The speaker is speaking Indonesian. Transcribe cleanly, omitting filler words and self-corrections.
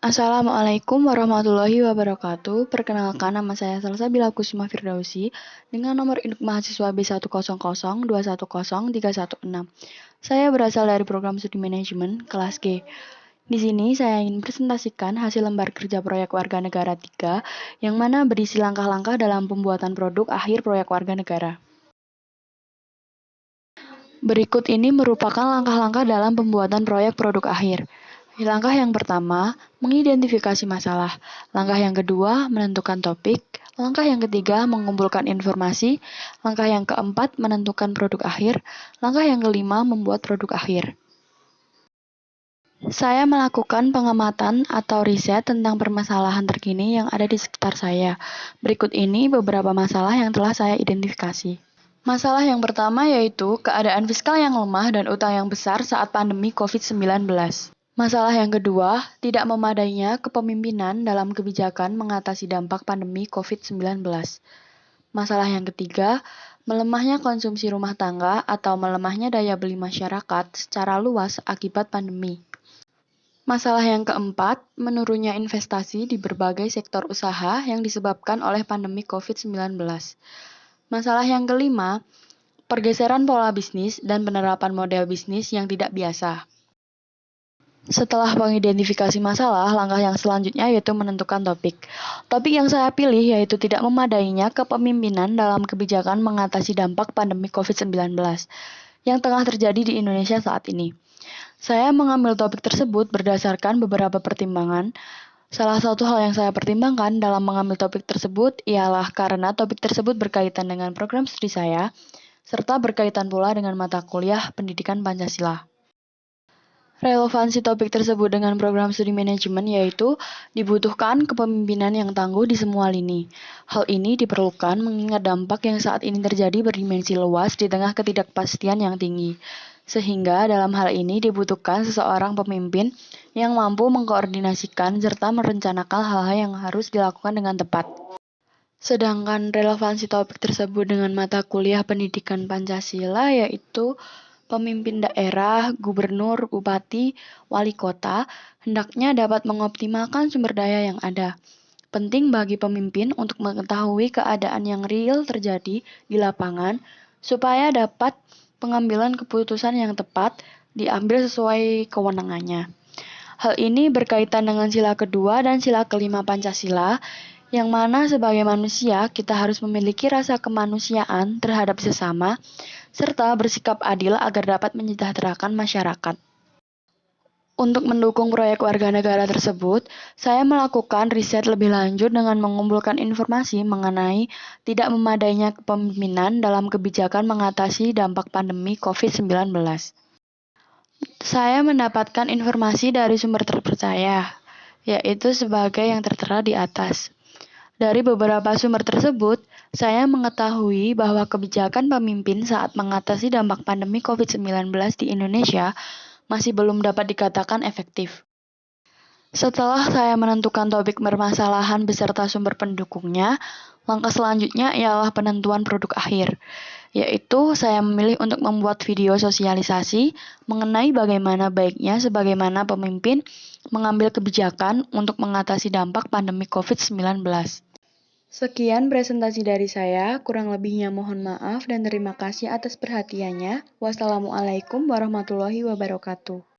Assalamualaikum warahmatullahi wabarakatuh. Perkenalkan, nama saya Salsabila Kusuma Firdausi dengan nomor induk mahasiswa B100210316. Saya berasal dari program studi manajemen kelas G. Di sini saya ingin presentasikan hasil lembar kerja proyek warga negara 3 yang mana berisi langkah-langkah dalam pembuatan produk akhir proyek warga negara. Berikut ini merupakan langkah-langkah dalam pembuatan proyek produk akhir. Langkah yang pertama, mengidentifikasi masalah. Langkah yang kedua, menentukan topik. Langkah yang ketiga, mengumpulkan informasi. Langkah yang keempat, menentukan produk akhir. Langkah yang kelima, membuat produk akhir. Saya melakukan pengamatan atau riset tentang permasalahan terkini yang ada di sekitar saya. Berikut ini beberapa masalah yang telah saya identifikasi. Masalah yang pertama yaitu keadaan fiskal yang lemah dan utang yang besar saat pandemi COVID-19. Masalah yang kedua, tidak memadainya kepemimpinan dalam kebijakan mengatasi dampak pandemi COVID-19. Masalah yang ketiga, melemahnya konsumsi rumah tangga atau melemahnya daya beli masyarakat secara luas akibat pandemi. Masalah yang keempat, menurunnya investasi di berbagai sektor usaha yang disebabkan oleh pandemi COVID-19. Masalah yang kelima, pergeseran pola bisnis dan penerapan model bisnis yang tidak biasa. Setelah mengidentifikasi masalah, langkah yang selanjutnya yaitu menentukan topik. Topik yang saya pilih yaitu tidak memadainya kepemimpinan dalam kebijakan mengatasi dampak pandemi COVID-19 yang tengah terjadi di Indonesia saat ini. Saya mengambil topik tersebut berdasarkan beberapa pertimbangan. Salah satu hal yang saya pertimbangkan dalam mengambil topik tersebut ialah karena topik tersebut berkaitan dengan program studi saya, serta berkaitan pula dengan mata kuliah pendidikan Pancasila. Relevansi topik tersebut dengan program studi manajemen yaitu dibutuhkan kepemimpinan yang tangguh di semua lini. Hal ini diperlukan mengingat dampak yang saat ini terjadi berdimensi luas di tengah ketidakpastian yang tinggi. Sehingga dalam hal ini dibutuhkan seseorang pemimpin yang mampu mengkoordinasikan serta merencanakan hal-hal yang harus dilakukan dengan tepat. Sedangkan relevansi topik tersebut dengan mata kuliah pendidikan Pancasila yaitu pemimpin daerah, gubernur, bupati, wali kota hendaknya dapat mengoptimalkan sumber daya yang ada. Penting bagi pemimpin untuk mengetahui keadaan yang real terjadi di lapangan supaya dapat pengambilan keputusan yang tepat diambil sesuai kewenangannya. Hal ini berkaitan dengan sila kedua dan sila kelima Pancasila, yang mana sebagai manusia kita harus memiliki rasa kemanusiaan terhadap sesama, serta bersikap adil agar dapat menyejahterakan masyarakat. Untuk mendukung proyek warga negara tersebut, saya melakukan riset lebih lanjut dengan mengumpulkan informasi mengenai tidak memadainya kepemimpinan dalam kebijakan mengatasi dampak pandemi COVID-19. Saya mendapatkan informasi dari sumber terpercaya, yaitu sebagai yang tertera di atas. Dari beberapa sumber tersebut, saya mengetahui bahwa kebijakan pemimpin saat mengatasi dampak pandemi COVID-19 di Indonesia masih belum dapat dikatakan efektif. Setelah saya menentukan topik permasalahan beserta sumber pendukungnya, langkah selanjutnya ialah penentuan produk akhir, yaitu saya memilih untuk membuat video sosialisasi mengenai bagaimana baiknya sebagaimana pemimpin mengambil kebijakan untuk mengatasi dampak pandemi COVID-19. Sekian presentasi dari saya, kurang lebihnya mohon maaf dan terima kasih atas perhatiannya. Wassalamualaikum warahmatullahi wabarakatuh.